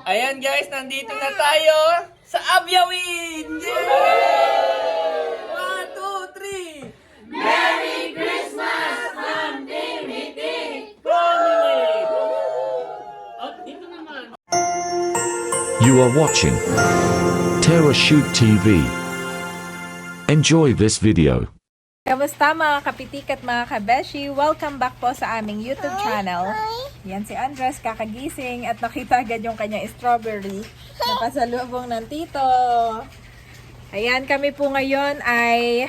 Ayan guys, nandito na tayo sa Abyawin! Yay! 1, 2, 3! Merry Christmas, Ma'am Timothy! Family! At dito naman. You are watching Terra Shoot TV. Enjoy this video. Kamusta mga kapitik at mga kabeshi? Welcome back po sa aming YouTube channel. Yan si Andres, kakagising at nakita agad yung kanyang strawberry na pasalubong ng tito. Ayan, kami po ngayon ay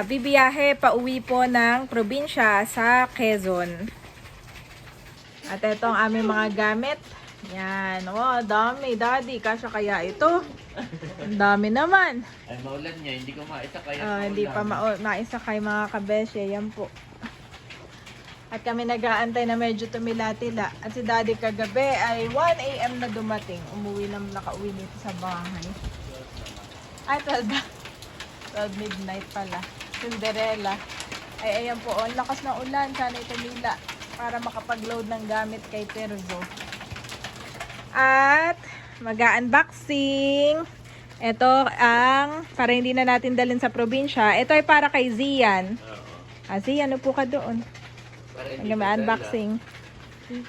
bibiyahe pauwi po ng probinsya sa Quezon. At ito ang aming mga gamit. Yan, oh, dami, daddy. Kasya kaya ito? Ang dami naman. Ay, maulan niya, hindi ko maisakay. Hindi pa maisakay mga kabeshe. Yan po. At kami nag-aantay na medyo tumila-tila. At si daddy kagabi ay 1 AM na dumating. Nakauwi dito sa bahay. Ay, 12 midnight pala. Cinderella. Ay, ayan po. Ang lakas ng ulan. Sana tumila para makapag-load ng gamit kay Terzo. At mag-unboxing. Ito ang, para hindi na natin dalhin sa probinsya, ito ay para kay Zian. Zian, ano po ka doon? Mag-unboxing.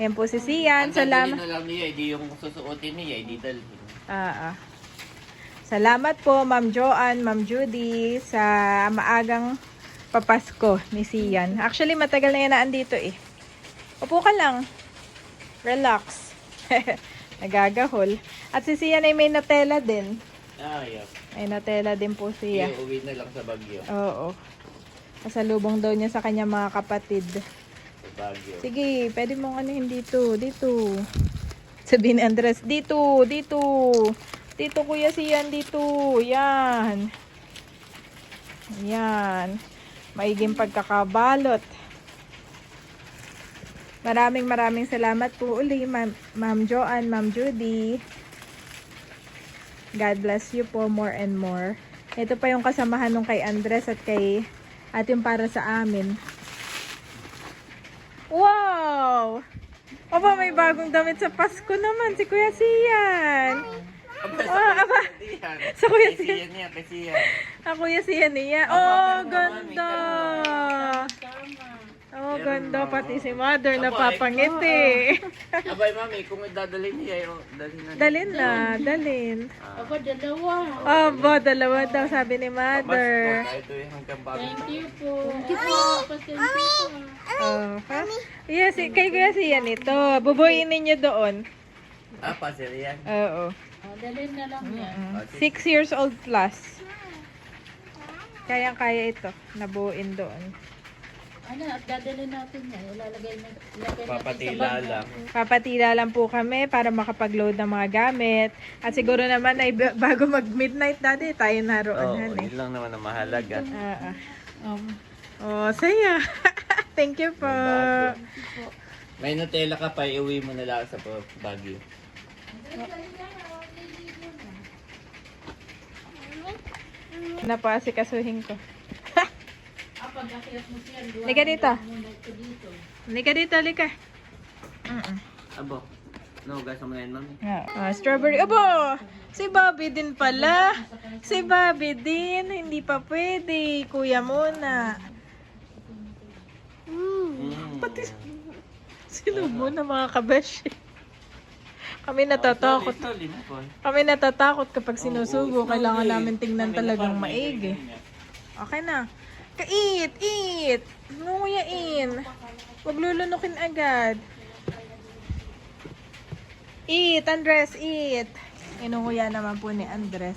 Yan po si Zian. Salamat. Na lang niya, hindi yung susuotin niya, hindi dalhin. Salamat po, Ma'am Joanne, Ma'am Judy, sa maagang papasko ni Zian. Actually, matagal na yan naandito eh. Upo ka lang. Relax. Nagagahol. At si Sian ay may Nutella din. Yeah. May Nutella din po siya. Uwi na lang sa Baguio. Oo. Kasalubong daw niya sa kanya mga kapatid. Sa Baguio. Sige, pwede mong anuhin dito. Dito. Sabi ni Andres, dito. Dito. Dito kuya Sian, dito. Yan. Yan. Maiging pagkakabalot. Maraming salamat po uli, Ma'am Joanne, Ma'am Judy. God bless you po more and more. Ito pa yung kasamahan nung kay Andres at yung para sa amin. Wow! Aba, may bagong damit sa Pasko naman si Kuya Sian. Sa Kuya Sian. Kuya Sian niya. Oh, ganda! Oh, ganda. Pati si Mother napapangiti. Abay, mami, kung dadalhin niya, Dalin na. Aba, dalawa. Dalawa daw, sabi ni Mother. Thank you po. Pasensya po. Yes, kay Kuya Sian ito. Bubuyin ninyo doon. Pasel yan. Oo. Dalhin na lang yan. 6 years old plus. Kayang-kaya ito. Nabuuin doon. Ano, at dadalhin natin yan. Ilalagay natin Papatila sa bag. lang. Papatila lang po kami para makapag-load ng mga gamit. At siguro naman ay bago mag-midnight dati, tayo naroon. Yun lang naman ang mahalaga. Saya. Thank you po. May Nutella ka pa, iuwi mo na lang sa Baguio. Napasikasuhin ko. Pag-akiyat mo siya, Lika dito. muna ito dito. Lika. Abo, no, gasa mo na yan, mami. Strawberry. Abo! Si Bobby din pala. Si Bobby din. Hindi pa pwede. Kuya muna. Pati sino muna mga kabeshi. Kami natatakot. Kami natatakot kapag sinusubo. Kailangan namin tingnan talagang maigi. Okay na. Eat! Nguyain. Huwag lulunukin agad. Eat, Andres, eat. Inunguya naman po ni Andres.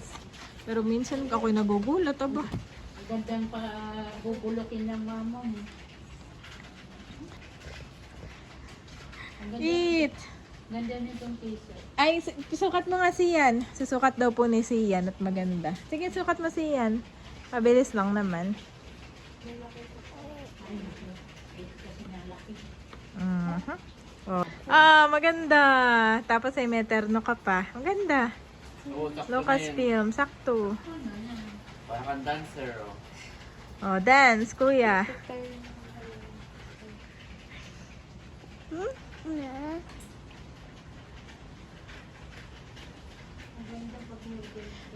Pero minsan ako'y nagugulat, aba. Ang gandang bubulukin ng mama mo. Eat! Ganda nitong t-shirt. Ay, sukat mo nga siyan. Susukat daw po ni Sian at maganda. Sige, sukat mo siyan. Mabilis lang naman. Maganda. Tapos ay may terno ka pa. Maganda. Lucas Film, sakto. Parang kang dancer, Dance, kuya.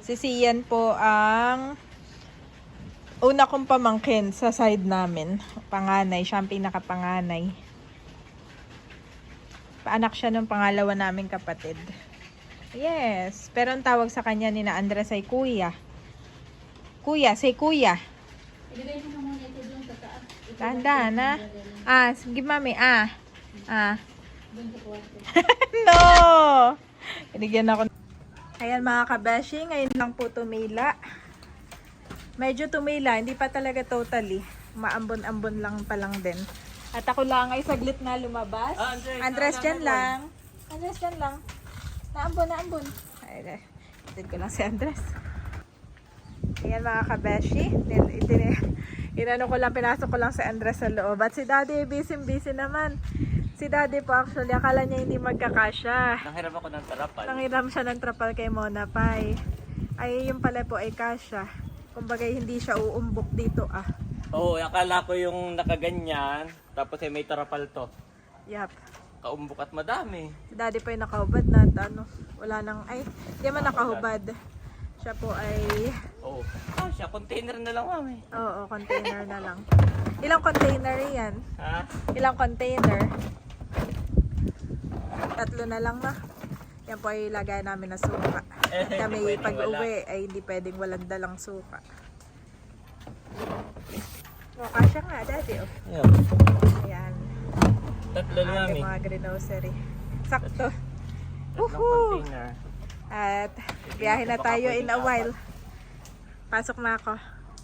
Si Sian po ang una kong pamangkin sa side namin. Panganay, siya ang pinakapanganay. Paanak siya ng pangalawa naming kapatid. Yes, pero ang tawag sa kanya ni na Andres ay Kuya. Kuya, say Kuya. Ilagay mo na muna ito doon sa taas. Ito Tanda na. Sige mami, doon sa kwarto. No! Binigyan ako. Ayan mga kabeshi, ngayon lang po tumila. Medyo tumila, hindi pa talaga totally. Maambon-ambon lang pa lang din. At ako lang ay saglit na lumabas. Andres, dyan lang. Andres, dyan lang. Naambon. Ay, itin ko lang si Andres. Ayan mga kabeshi. Inano ko lang, pinasok ko lang si Andres sa loob. At si Daddy, busy naman. Si Daddy po actually, akala niya hindi magkakasya. Nanghiram ako ng tarapal. Nanghiram siya ng trapal kay Mona Pai. Ay, yung pala po ay kasya. Kumbaga hindi siya uumbok dito Oo, akala ko yung nakaganyan, tapos ay may tarapal to. Yap. Kaumbok at madami. Si Daddy po ay nakahubad na at wala nang, di man nakahubad. Siya po ay, Oo. Siya, container na lang, mami. oo, container na lang. Ilang container yan? Ha? Ilang container? 3 na lang na. Yan po ay lagay namin na suka. At kami Hindi pwedeng pag uwi ay hindi pwedeng walang dalang suka. O, kasya nga, Daddy. Oh. Ayun. Ayan. 3 na, mami. Ating mga grocery. Sakto. 3 Woohoo! container. At biyahe na tayo in a while. Pasok na ako.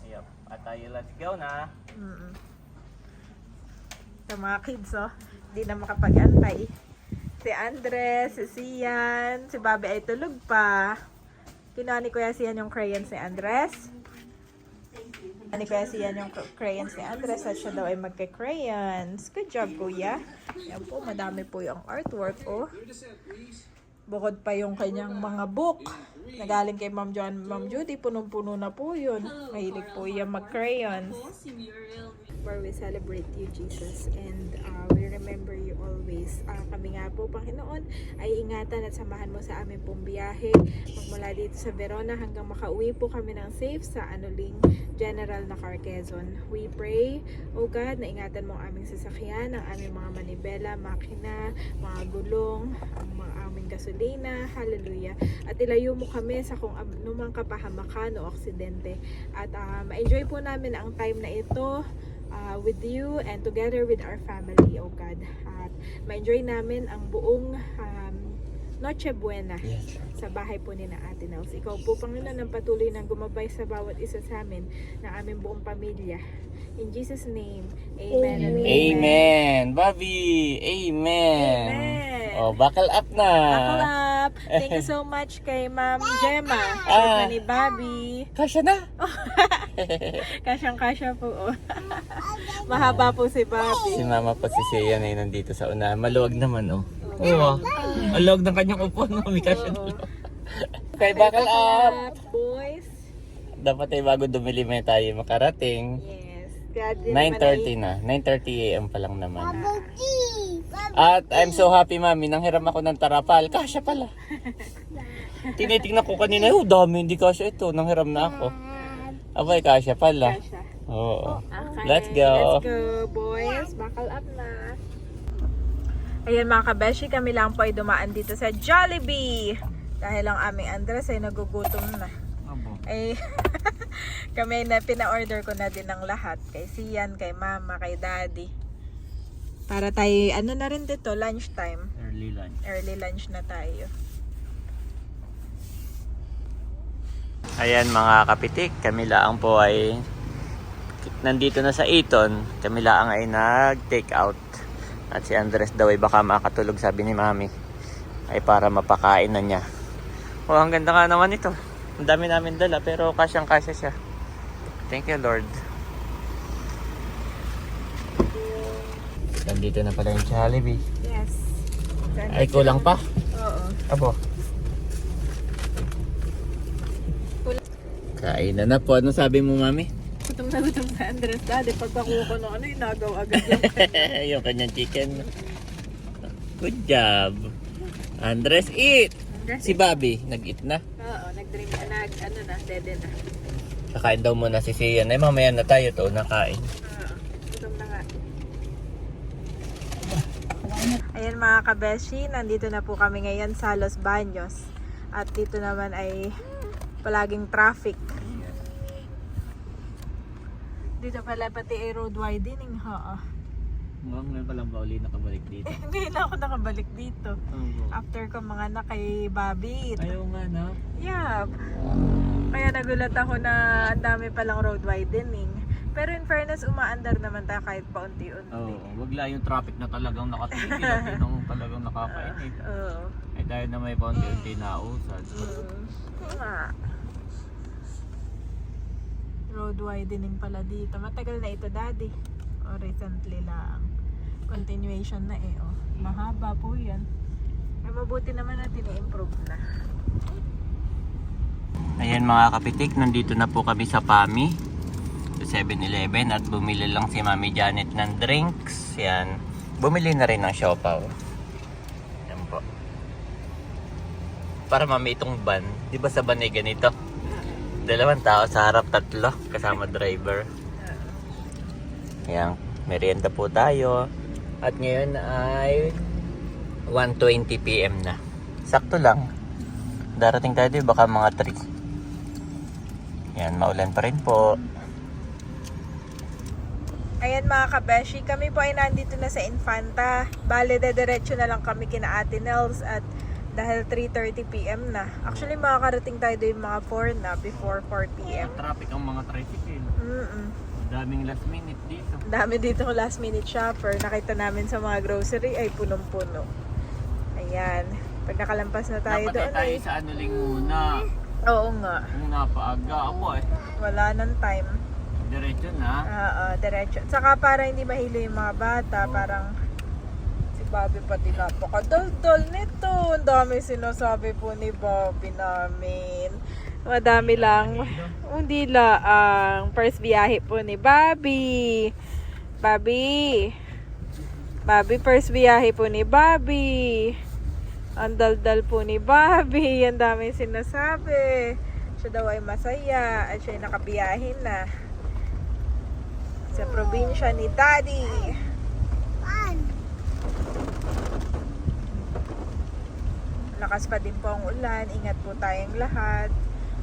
Ayun. At tayo, let's go na. Sa mga kids, hindi na makapag-antay. Si Andres, si Sian, si Bobby ay tulog pa. Kinuha ni Kuya Sian yung crayons ni Andres. Kinuha ni Kuya Sian yung crayons ni Andres at siya daw ay magka-crayons. Good job, Kuya. Yan po, madami po yung artwork, Bukod pa yung kanyang mga book. Nagaling kay Ma'am John, Ma'am Judy, punong-puno na po yun. Mahilig po yung mag-crayons. Where we celebrate you, Jesus, and we remember you always. Kami nga po, Panginoon, ay ingatan at samahan mo sa aming pong biyahe. Magmula dito sa Verona hanggang makauwi po kami ng safe sa Anuling General na Quezon. We pray, O God, na ingatan mo ang aming sasakyan, ang aming mga manibela, makina, mga gulong, ang mga aming gasolina, hallelujah. At ilayo mo kami sa kung anumang kapahamakan o aksidente. At ma-enjoy po namin ang time na ito with you and together with our family, O God. At ma-enjoy namin ang buong Noche Buena sa bahay po ni na Ate Nels. Ikaw po, Panginoon, ang patuloy na gumabay sa bawat isa sa amin, ng aming buong pamilya. In Jesus' name, amen and amen. Amen. Bobby, amen. Amen. Oh, buckle up na. Buckle up. Thank you so much kay Ma'am Gemma. Sa ni Bobby. Kasya na. Kasyang-kasya po. Mahaba po si Bobby. Si Mama pa si Sia na nandito sa una. Maluwag naman, Oo. Ang luwag ng kanyang upuan, mami. Kasya na. Okay, buckle up. Boys. Dapat ay bago dumili may tayo makarating. Yes. Kaya din naman ay 9:30 na. 9:30 AM pa lang naman. At I'm so happy, mami. Nanghiram ako ng tarapal. Kasya pala. Tinitingnan ko kanina, dami, hindi kasya ito. Nanghiram na ako. Abay, kasya pala. kasya. Oo. Okay. Let's go. Let's go, boys. Buckle up na. Ayan mga kabeshi, kami lang po ay dumaan dito sa Jollibee. Dahil ang aming Andres ay nagugutom na. Ay, kami na pina-order ko na din ng lahat. Kay Sian, kay Mama, kay Daddy. Para tayo, na rin dito, lunch time. Early lunch. Early lunch na tayo. Ayan mga kapitik, kami laang po ay nandito na sa Eton. Kami laang ay nag-take out. At si Andres daw ay baka makatulog, sabi ni Mami. Ay para mapakain na niya. Ang ganda nga naman ito. Ang dami namin dala pero kasyang-kasya siya. Thank you, Lord. Nandito na pala yung Jollibee. Yes. Ay, kulang pa? Oo. Abo. Kain na po. Ano sabi mo, Mami? Gutom na gutom sa Andres. Daddy, pagkakuha ko ng inagaw agad yung Yung kanyang chicken. Good job. Andres, eat! Si Bobby, nag-eat na. Oo, nag-drink dede na. Kakain daw muna si Sian. Ay, mamaya na tayo to, nakain. Oo, gutom na nga. Ayan mga kabeshi, nandito na po kami ngayon sa Los Baños. At dito naman ay palaging traffic. Dito pala pati ay road widening ha. Ngayon pa lang ba uli nakabalik dito? Ngayon ako nakabalik dito. Oo. After ko mga anak kay Bobby. Ayaw nga na. Yeah. Kaya nagulat ako na ang dami palang road widening. Pero in fairness, umaandar naman tayo kahit paunti-unti. Oo, wag lang yung traffic na talagang nakatigil at yun ang talagang nakakainit. Oo. Eh dahil na may paunti-unti na usad. Nga. Road widening pala dito. Matagal na ito, Daddy. O recently lang. Continuation na eh. Oh. Mahaba po yan. Ay mabuti naman natin i-improve na. Ayan mga kapitik, nandito na po kami sa PAMI, sa 7-Eleven, at bumili lang si Mami Janet ng drinks. Yan. Bumili na rin ng siopaw. Yan po. Para mami itong van. Di ba sa van ay ganito? 2 tao sa harap, 3 kasama driver. Yan. Merienda po tayo. At ngayon ay 1:20 PM na. Sakto lang. Darating tayo dito baka mga 3. Yan, maulan pa rin po. Ayan mga kabeshi, kami po ay nandito na sa Infanta. Bale, dediretso na lang kami kina Ate Nels at dahil 3:30 PM na. Actually, makakarating tayo doon mga 4 na before 4 PM. Traffic ang mga tricycle. Daming last minute dito. Dami dito ko last minute shopper. Nakita namin sa mga grocery ay punong-puno. Ayan. Pag nakalampas na tayo Dapat doon tayo ay... sa Anuling muna. Oo nga. Kung napaaga ako Wala nang time. diretso na. Diretso. Saka para hindi mahilo yung mga bata. Parang si Bobby pati napakadaldal nito. Ang dami sinasabi po ni Bobby namin. Madami lang. Hindi lang. First biyahe po ni Bobby. Bobby, first biyahe po ni Bobby. Ang daldal po ni Bobby. Ang dami sinasabi. Siya daw ay masaya. At siya ay nakabiyahe na. Sa probinsya ni Daddy. Lakas pa din po ang ulan. Ingat po tayong lahat.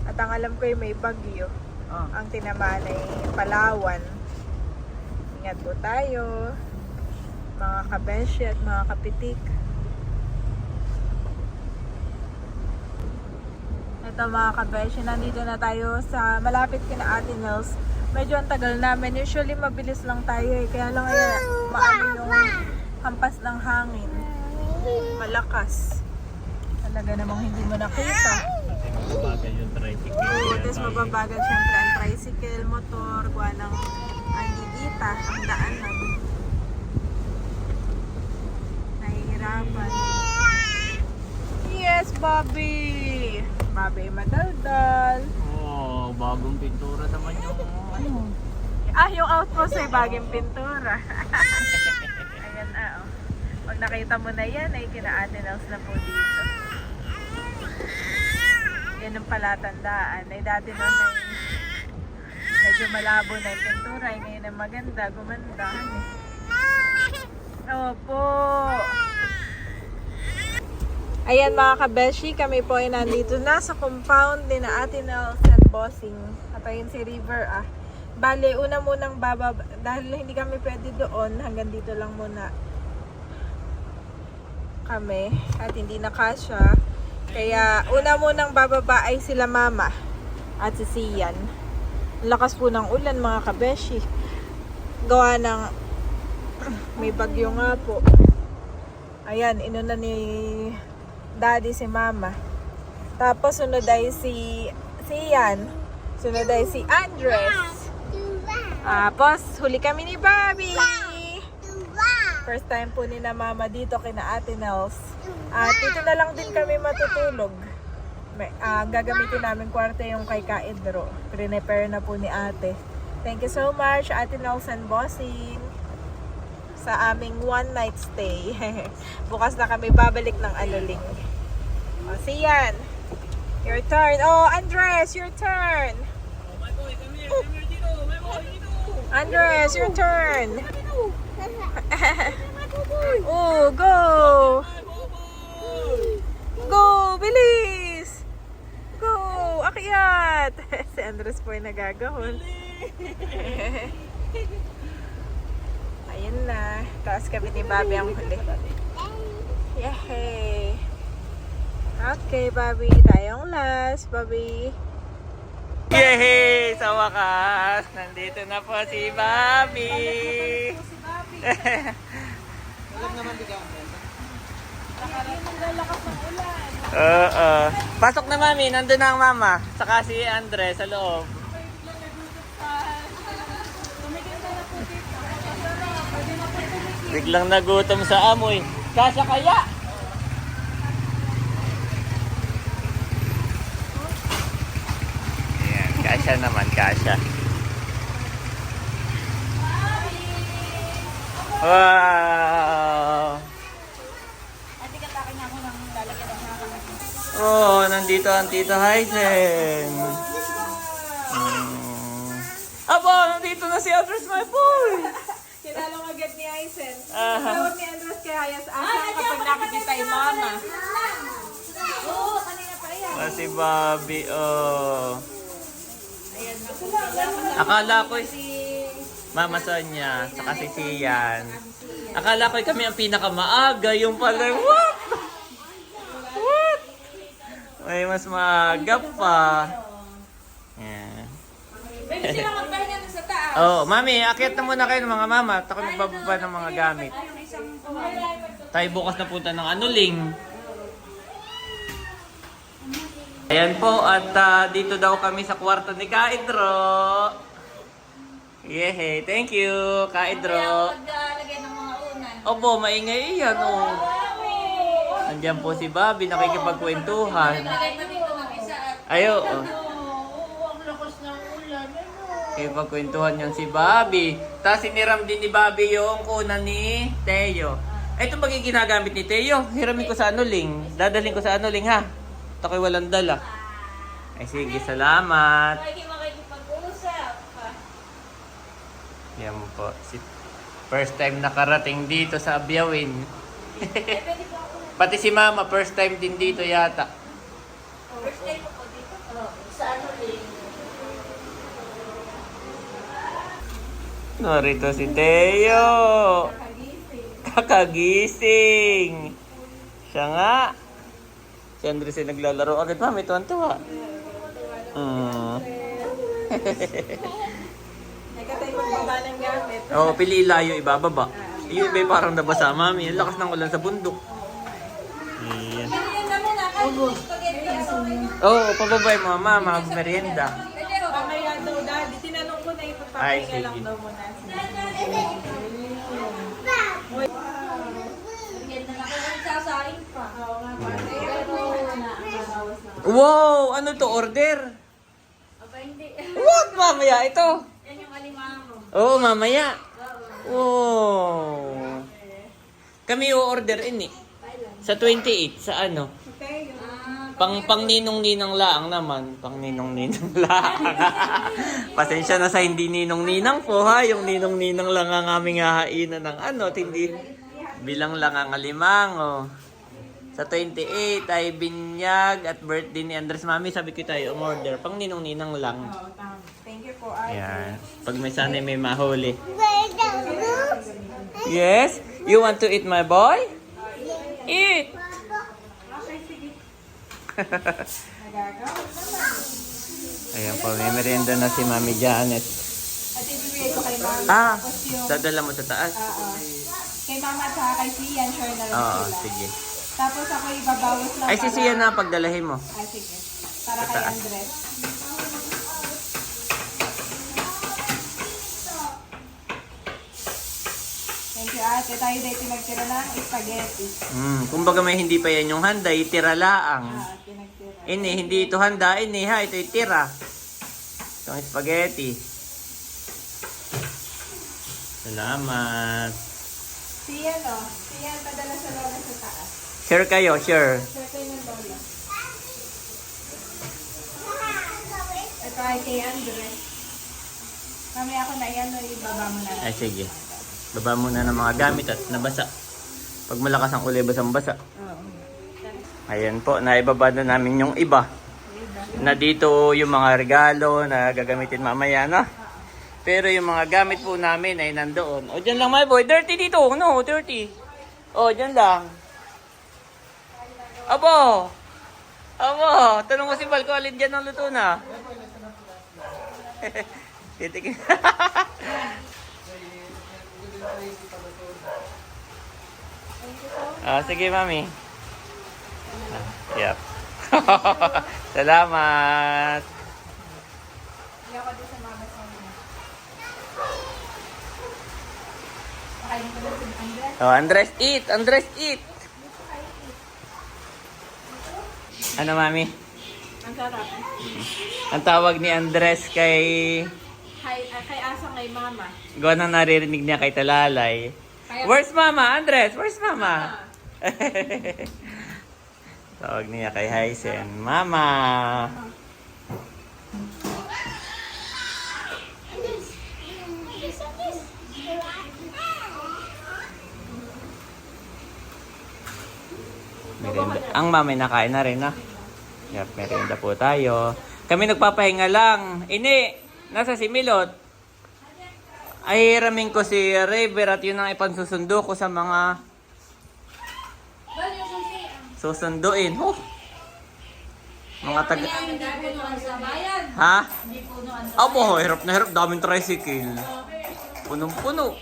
At ang alam ko ay may bagyo. Ang tinamaan ay Palawan. Ingat po tayo. Mga kabeshi at mga kapitik. Ito mga kabeshi, nandito na tayo sa malapit kina Ate Nels. Medyo ang tagal namin. Usually mabilis lang tayo eh. Kaya lang maano yung hampas ng hangin. Malakas. Talaga namang hindi mo nakita. Mabagal yung tricycle. Oo, tapos mababagal syempre ang tricycle, motor, kuha ng anidita, ang daanan. Nahihirapan. Yes, Bobby! Bobby, madaldal. Oh, bagong pintura naman yung ano. Yung outpost ay bagong pintura. Ayan na, oh. Pag nakita mo na yan, ay kina-Ate Nels na po dito. Yan ang palatandaan. Ay dati noon ay medyo malabo na yung pintura. Ay ngayon ay maganda, gumanda. Opo. Ayan mga kabeshi, kami po ay nandito na sa compound ni na Ate Nels and Bossing. At ayun si River Bale, una munang bababa. Dahil hindi kami pwede doon, hanggang dito lang muna kami. At hindi na kasya. Kaya una munang bababa ay sila Mama at si Sian. Lakas po ng ulan mga kabeshi. Gawa ng may bagyo nga po. Ayan, inuna ni Daddy si Mama. Tapos sunod ay si Sian. Sunod ay si Andres. Tapos huli kami ni Bobby. First time po ni na Mama dito kina Ate Nels. At dito na lang din kami matutulog. Gagamitin namin kwarto yung kay Kaedro. Prepare na po ni Ate. Thank you so much Ate Nels and Bossing sa aming one night stay. Bukas na kami babalik ng Anuling. Oh, Sian. Your turn. Oh, Andres, your turn. Andres, your turn. Oh, go. Go, bilis. Go, akyat. Si Andres po ay nagagahon. Ayun na. Taas kami ni Bobby ang huli. Yay! Okay, Bobby. Tayong last, Bobby. Yay! Sa wakas, nandito na po si Bobby. Oo. Pasok na, Mami. Nandun na ang mama. Saka si Andres sa loob. Biglang nagutom sa amoy. Kasya kaya? Ayan, kasya naman, kasya. Wow! Oh, nandito ang Tito Hysen. Abo, nandito na si Andres, my boy! Kinalong agad ni Aisen. Aha. Tawag ni Andres kay Hayas Asa kapag nakikita yung mama. Oo, kanina pa yan. Ah, si Bobby, oh. Akala ko Mama Sonia, saka si Sian. Akala ko kami ang pinakamaaga, yung pala, what? What? May mas maaga pa. Yan. Pwede sila magpahinga sa taas. Oh, Mami, akit na muna kayo ng mga mama. Ako magbababa ng mga gamit. Tayo bukas na punta ng Anuling. Ayan po, at dito daw kami sa kwarto ni Kaidro. Yehey, thank you, Kaidro. Lagyan ng mga unan. Opo, maingay iyan, oh. Andiyan po si Bobby, nakikipagkwentuhan. Lagay pa dito ng isa at Ayo, oh. oo, ang lakas ng ulan. Nakikipagkwentuhan yan si Bobby. Tapos siniram din ni Bobby yung kuna ni Teo. Ito ba yung ginagamit ni Teo? Hiramin ko sa Anuling. Dadalhin ko sa Anuling, ha? Ito ko'y walang dala. Ay, sige, salamat. Makikipag-usap. Yan po. First time nakarating dito sa Abyawin. Pati si Mama, first time din dito yata. First time ko dito. Sa ano rin. Narito si Teo. Kakagising. Siya nga. Si Andres ay naglalaro agad. Mami, tuwan-tuwa. Nagkatay magbaba ng gamit. Oo, pili layo ibababa. Yung iba parang nabasa, Mami. Ang lakas ng ulan sa bundok. Ayan. Merienda muna kayo. Spaghetti ako. Oo, pababay mo, Mama. Merienda. Mamaya daw, Daddy. Tinanong ko na Ay, ipagpapahinga sige. lang daw muna. Ganda na ko ang sasaing pa. Wow! Ano to? Order? Aba hindi. What? Mamaya ito. Yan yung alimango. Oo, mamaya. Wow. Kami o-order ini. Sa 28, sa ano? Pang ninong-ninang laang naman. Pang ninong-ninang laang. Pasensya na sa hindi ninong-ninang po, ha. Yung ninong-ninang lang ang aming hahainan ng ano. At hindi bilang lang ang alimango. Sa 28 ay binyag at birthday ni Andres. Mami, sabi ko tayo umorder. Pang ninong-ninang lang. Thank you po, Ate. Yan. Pag may sanay may mahuli. Yes? You want to eat, my boy? Eat! Ayan po, may merienda na si Mami Janet. At ibibigay ko kay Mama. Ah, Tapos yung, dadala mo sa taas? kay Mama at saka kay Sian, share na lang Oo, sila. sige. Tapos ako ibabawas lang Ay, sisiya na pagdalahin mo. Ah, sige. Para Sa kay taas. Andres. Thank you, Ate. Tayo dahil pinagtira ng spaghetti. Kumbaga may hindi pa yan yung handa, itira laang. Pinagtira. Ini, hindi ito handa, ini ha, ito itira. Itong spaghetti. Salamat. Sian, oh. Sian, padala sa lola sa taas. Share kayo, share. Share kayo ng lola. Bye kay Andres. Mamaya ako na yan, ibaba mo na lang. Ay, sige. Baba muna ng mga gamit at nabasa. Pag malakas ang ulay, basang-basa. Oo. Ayan po, naibaba na namin yung iba. Na dito yung mga regalo na gagamitin mamaya, no? Pero yung mga gamit po namin ay nandoon. O, dyan lang, my boy. Dirty dito. No, dirty. O, dyan lang. Abo! Abo! Tanong ko si Val kung alin dyan ang luto na. Titikin. Sige, mami. Yep. Salamat. Hindi ako doon sa mama sa mga. Pakainin ko doon si Andres. Oh, Andres, eat! Andres, eat! Ano, mami? Ang sarap. Ang tawag ni Andres kay... Kay Asa, kay mama. Gawa nang naririnig niya kay Talalay. Where's mama? Andres, where's mama? Tawag niya kay Hysen. Mama! Merienda. Ang mama ay nakain na rin, ha? Yep, merienda po tayo. Kami nagpapahinga lang. Ini, nasa si Milot. Ay, hiramin ko si River at yun ang ipansusundo ko sa mga susunduin. Oh. Mga taga... Ha? Abo, hirap na hirap. Daming tricycle. Punong-puno.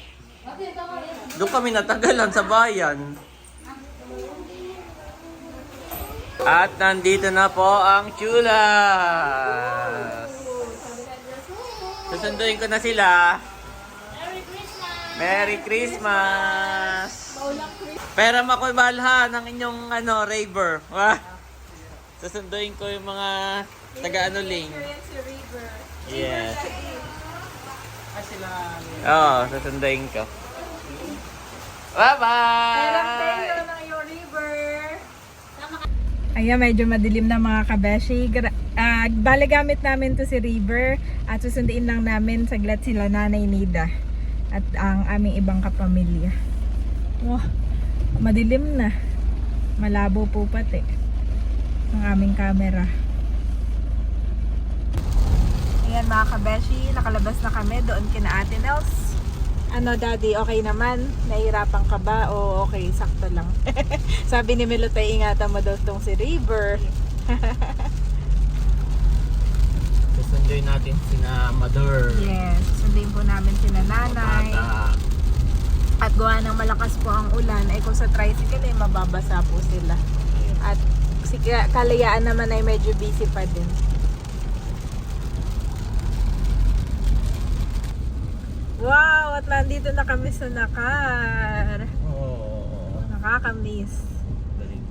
Doon kami natagalan sa bayan. At nandito na po ang chulas. Susunduin ko na sila. Merry Christmas! Pera makubalha ng inyong raver. Wah! Susunduin ko yung mga taga-anuling. Si River. Yes. Oo, susunduin ko. Bye-bye! Perang tayo ng your River. Ayan, medyo madilim na mga kabeshi. Bale gamit namin to si River at susunduin lang namin saglit sila Nanay Nida at ang aming ibang kapamilya. Wow, madilim na. Malabo po pati ang aming camera. Ayan mga kabeshi, nakalabas na kami doon kina Ate Nels. Ano daddy, okay naman? Nahihirapan ka ba? O okay, sakto lang. Sabi ni Milot ay ingatan mo daw tong si River. Susunduin natin sina Mother. Yes, susundin po namin sina nanay. At gawa ng malakas po ang ulan, ay kung sa tricycle ay mababasa po sila. At si Kalayaan naman ay medyo busy pa din. Wow! At nandito na kami sa Nakar. Oh. Nakakamiss.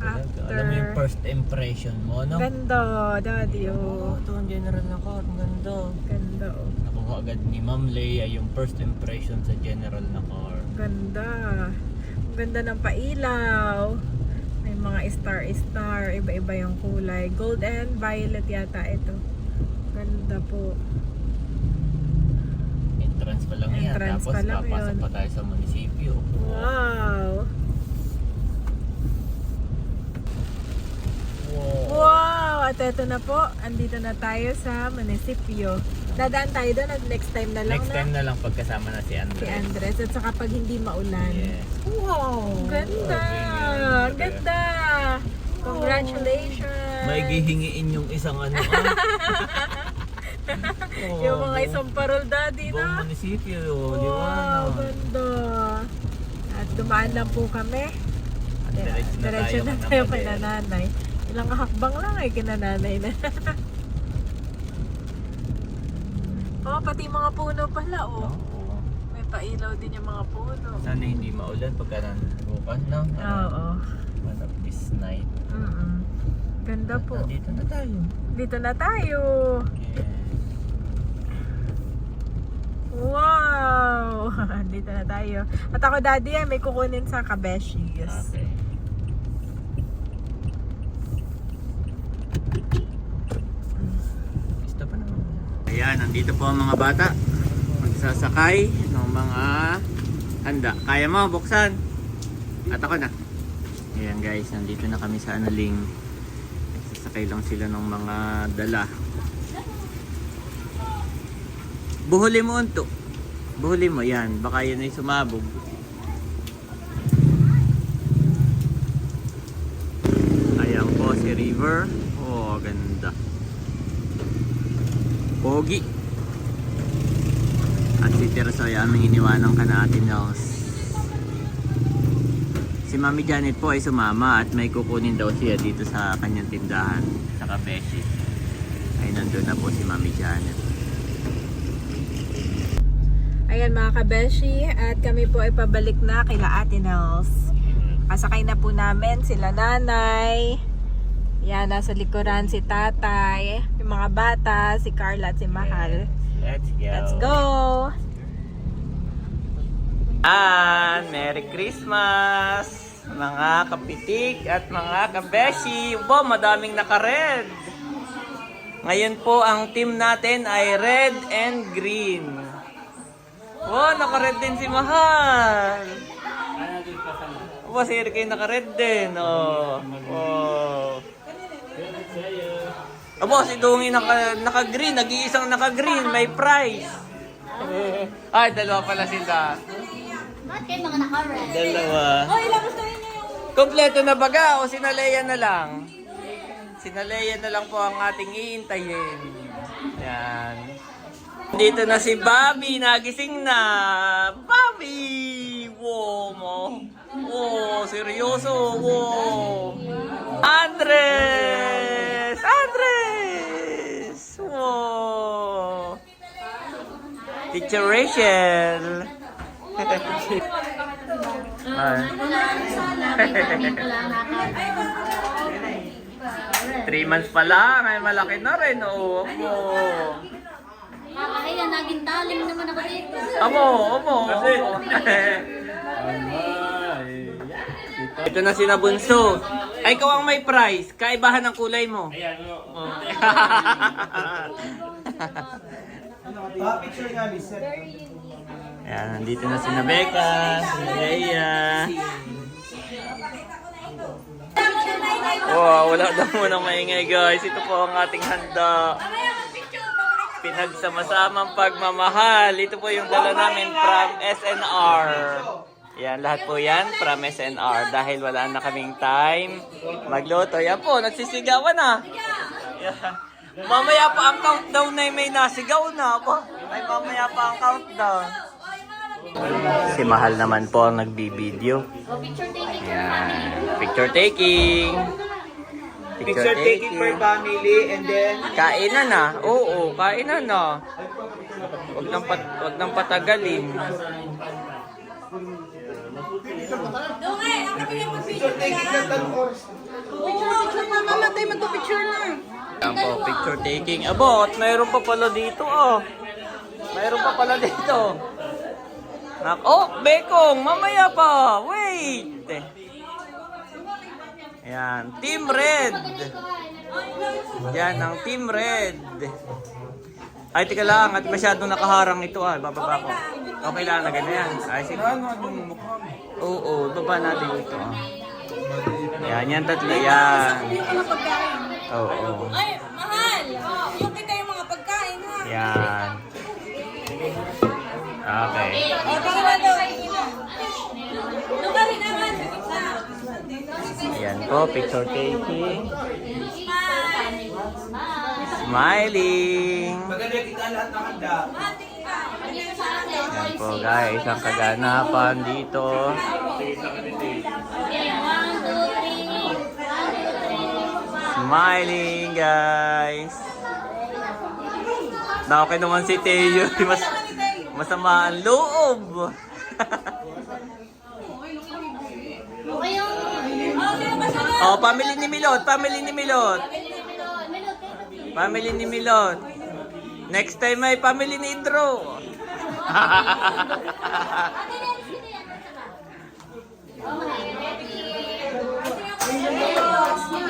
After- Alam mo yung first impression mo, no? Ganda, daddy. Oh. Ito ang general na car. Ang ganda. Ganda, oh. Nakuha agad ni Ma'am Leia yung first impression sa general na car. Ganda. Ang ganda ng pailaw. May mga star-star. Iba-iba yung kulay. Gold and violet yata ito. Ganda po. Entrance pa lang yan. Entrance Tapos pa lang papasok yun. pa tayo sa munisipyo. Wow! Wow. Wow! At eto na po. Andito na tayo sa munisipyo. Dadaan tayo doon at next time na lang Next time na lang pagkasama na si si Andres. Andres. At saka pag hindi maulan. Yes. Wow! Ganda! Ganda! Congratulations! May gihingiin yung isang ano. Yung mga isang parol daddy Buong na. munisipyo, di ba? Wow, ganda. At dumaan lang po kami. Diretso na tayo kay nanay. Ilang hakbang lang ay kinananay na. Oh, pati mga puno pala oh. Oo. May pailaw din yung mga puno. Sana hindi maulan pagka bukas, no? Oo. One of this night. Ganda po. Nandito na tayo. Dito na tayo. Yes. Wow! Dito na tayo. At ako daddy ay may kukunin sa Kabeshi. Yes. Okay. Gusto pa naman. Ayan, nandito po ang mga bata. Magsasakay ng mga handa. Kaya mo, buksan. At ako na. Ayan guys, nandito na kami sa Analing. Sasakay lang sila ng mga dala. Buhuli mo unto. Buhuli mo, yan. Baka yun ay sumabog. Ayan po si River. Oh, ganda. Pogi. At si Tersoy, aming iniwanang ka na Ate Nels. Si Mami Janet po ay sumama at may kukunin daw siya dito sa kanyang tindahan sa Kabeshi. Ay nandun na po si Mami Janet. Ayan mga kabeshi, at kami po ay pabalik na kila Ate Nels. Kasakay na po namin sila nanay. Yan, nasa likuran si tatay. Yung mga bata, si Carla at si Mahal. Let's go. Let's go! And Merry Christmas! Mga kapitik at mga kabeshi. Wow, madaming naka-red. Ngayon po ang team natin ay red and green. Wow, naka-red din si Mahal. Wow, si Eric ay naka-red din. Oh. Wow. Abo, si Dungi naka-green. Nag-iisang naka-green. May prize. Ay, dalawa pala sila. Bakit kayo mga naka-red? Dalawa. Kompleto na baga o sinaleya na lang? Sinaleya na lang po ang ating iintayin. Yan. Dito na si Bobby, nagising na. Bobby! Wow mo. Wow, seryoso. Wow. Andres! Andres! Wow. Teacher Rachel. Ah. 3 months pa lang, ay malaki na rin. Oo, Kaya naging talim naman ako dito. Amo. Ito na si Nabunso. Ay, ikaw ang may prize. Kaibahan ng kulay mo. Ayan, Picture nga, Lisa. Ayan, nandito na si Nabeka, si Leia. Wow, wala daw munang maingay guys. Ito po ang ating handa. Pinagsama-samang pagmamahal. Ito po yung dala namin from SNR. Yan, lahat po yan from SNR. Dahil wala na kaming time magluto. Yan po, nagsisigawan na. Yan. Mamaya pa ang countdown na may nasigaw na. Ay, mamaya pa ang countdown. Si Mahal naman po ang nagbibideo. Picture taking. Yan. Picture taking. Picture taking for family and then Kainan na. Oo, kainan na. Wag nang patagalin. picture taking na 10 oras. Mamatay magpapicture na. Yan po, picture taking. Abo, at mayroon pa pala dito, oh. Mayroon pa pala dito. Oh, Bekong, mamaya pa. Wait. Yan, Team Red. Yan, ang Team Red. Ay, tika lang, at masyadong nakaharang ito, ah. Bababa ko. Okay lang na ganyan. Ay, sige. Oo, baba natin ito, ah. Yan, yan tatlo, yan. Oo. Ay, Mahal! Yung kita yung mga pagkain, ha? Yan. Okay. O, tingin na doon. Doon ka rin naman. Ayan po, picture taking. Smiling. Maganda kita lahat ng handa. Ayan po guys, ang kaganapan dito. Smiling guys. Na okay naman si Teo. Masama ang loob. Oh, family ni Milot, family ni Milot. Family ni Milot. Next time ay family ni Indro.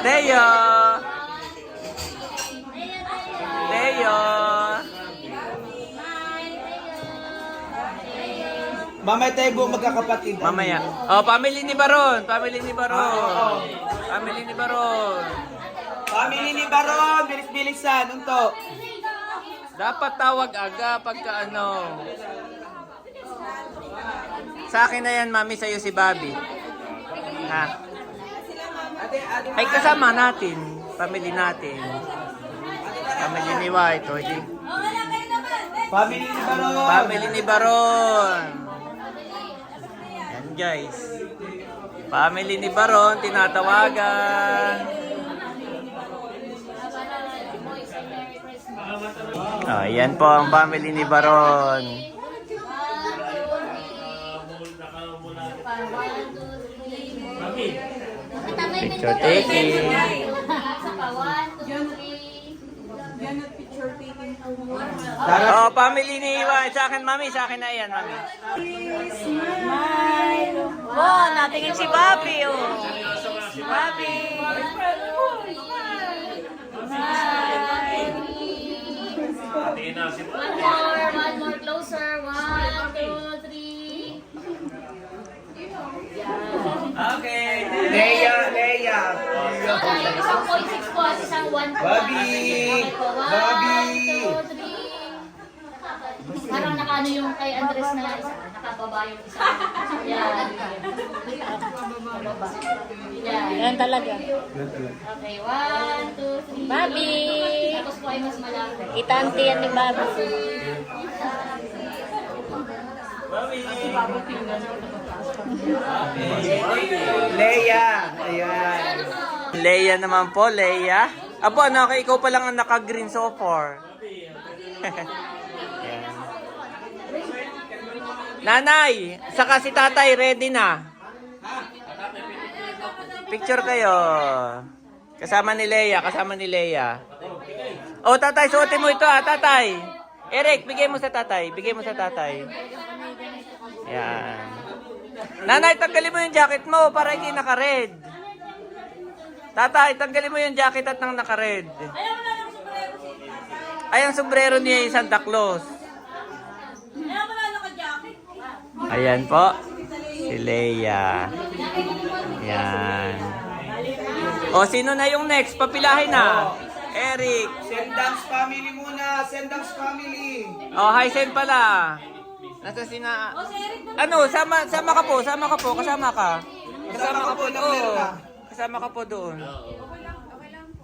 Teo. Teo. Mamaya tayo buong magkakapatid. Mamaya. Oh, family ni Baron. Family ni Baron. Family ni Baron. Family ni Baron, bilis-bilisan. Unto. Dapat tawag aga pagka ano. Sa akin na yan, mami, sa'yo si Bobby. Ha? Ay, kasama natin. Family natin. Family ni White. O, di. Family ni Baron. Family ni Baron. Yan, guys. Family ni Baron, tinatawagan. Oh, yan po ang family ni Baron. Picture taking. Oh, family ni Iwan. Sa akin, mami. Sa akin na yan, mami. Wow, natingin si Bobby, oh. Si Bobby. One more, closer. 1, 2, 3. Okay. Leia. Isang 0.6 po at isang 1 po. Bobby. Bobby. 1, 2, 3. Parang nakaano yung kay Andres na isa. Nakababa yung isa. Yan. Nakababa. Yan. Yan talaga. Okay, 1, 2, 3. Bobby! Tapos po ay mas malapit. Itanti yan ni Bobby. Leia. Ayan. Leia naman po, Leia. Apo, ano, ikaw pa lang ang naka-green so far. Yan. Nanay, saka si tatay, ready na. Picture kayo. Kasama ni Leia, kasama ni Leia. Oh, tatay, suotin mo ito tatay. Eric, bigay mo sa tatay. Bigay mo sa tatay. Yan. Nanay, tanggalin mo yung jacket mo para hindi naka-red. Tatay, tanggalin mo yung jacket at nang naka-red. Ay, ang sombrero niya yung Santa Claus. Ayan po. Si Leia. Yan. O, sino na yung next? Papilahin na. Eric. Sendang's family muna. Sendang's family. Oh, hi, Sen pala. Nasa sina... Ano, sama ka po, kasama ka. Kasama ka po, oo. Kasama ka po doon.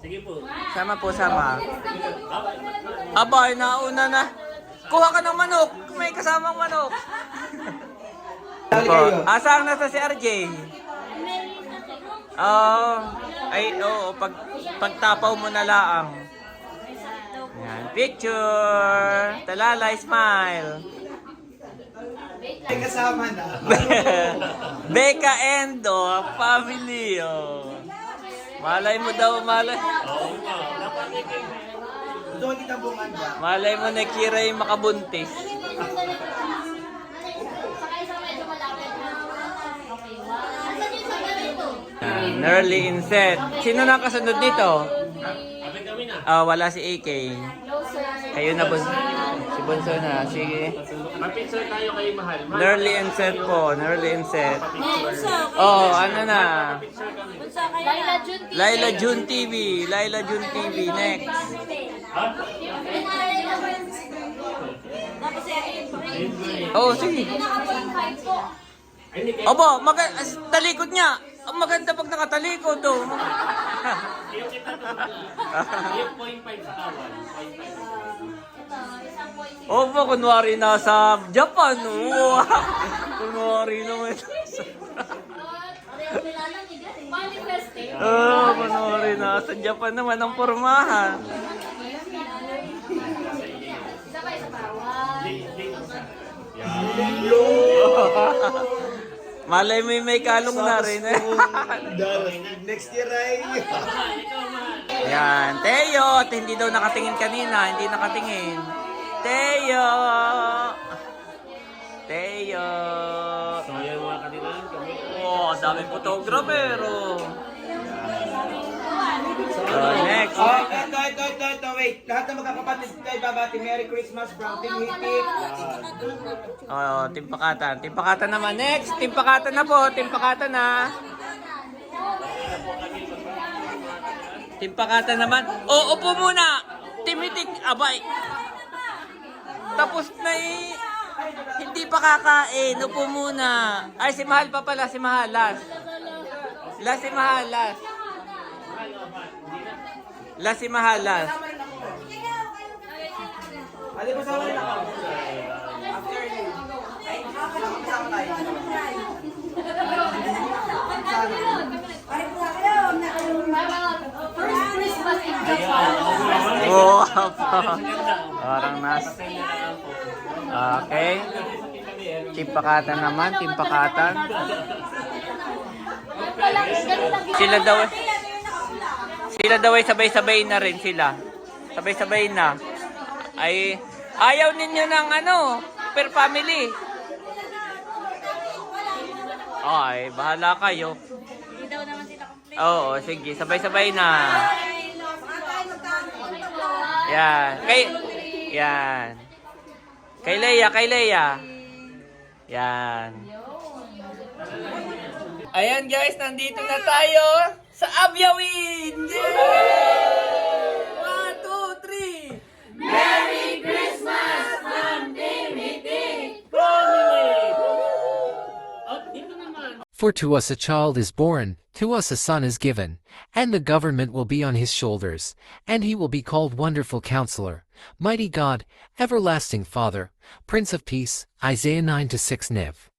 Sige po. Sama. Aba, nauna na. Kuha ka ng manok. May kasamang manok. Asang nasa si RJ? Pagtapaw mo na laang. Yan, picture. Talalay, smile. Ay, kasama na. Becca Endo, family. Oh. Malay mo daw, Doon kita bumanda. malay mo na Kira yung makabuntis. Nerly Inset. Sino na kasunod nito? Wala si AK. Kayo na, si Bunso na. Sige. Mapicture tayo kay Mahal. Nerly Inset po. Nerly Inset. Oh, ano na? Laila June TV. Laila June TV. Next. Oh, sige. Obo, talikod niya. Ang maganda pag nakatalikod, oh. Yung 0.5 sa kawan. Opo, kunwari nasa Japan, oh. Kunwari naman. Oh, kunwari nasa Japan naman ang pormahan. Malay mo yung may kalong na rin. Next year ay... Yan, Teo. At hindi daw nakatingin kanina. Hindi nakatingin. Teo. Sayang mga kanila kami. Oh, dami photographer. Oh. Next. Oh, ito, wait. Lahat ng magkakapatid tayo babati. Merry Christmas from Team Hitik. Oh, timpakatan. Timpakatan naman. Next. Timpakatan na po. Timpakatan na. Timpakatan naman. Oh, upo muna. Timitik. Abay. Tapos na eh. Hindi pa kakain. Upo muna. Ay, si Mahal pa pala. Si Mahal. Last. Last si Mahal. Last. Last si Mahal. Last. Ali mo sa wala na ako. After you. Ay, kasama tayo. First Christmas in Japan. Oo. Parang nas. Okay. Timpakatan naman. Timpakatan. Sila daw ay sabay-sabay na rin sila. Sabay-sabay na. Ay, ayaw ninyo ng ano, per family. Ay, bahala kayo. Oo, sige, sabay-sabay na. Yan. Yan. Kay Leia. Yan. Ayan guys, nandito na tayo sa Abyawin! Yay! 1, 2, 3! Merry Christmas from Timothy! For to us a child is born, to us a son is given, and the government will be on his shoulders, and he will be called Wonderful Counselor, Mighty God, Everlasting Father, Prince of Peace. Isaiah 9-6 Nev.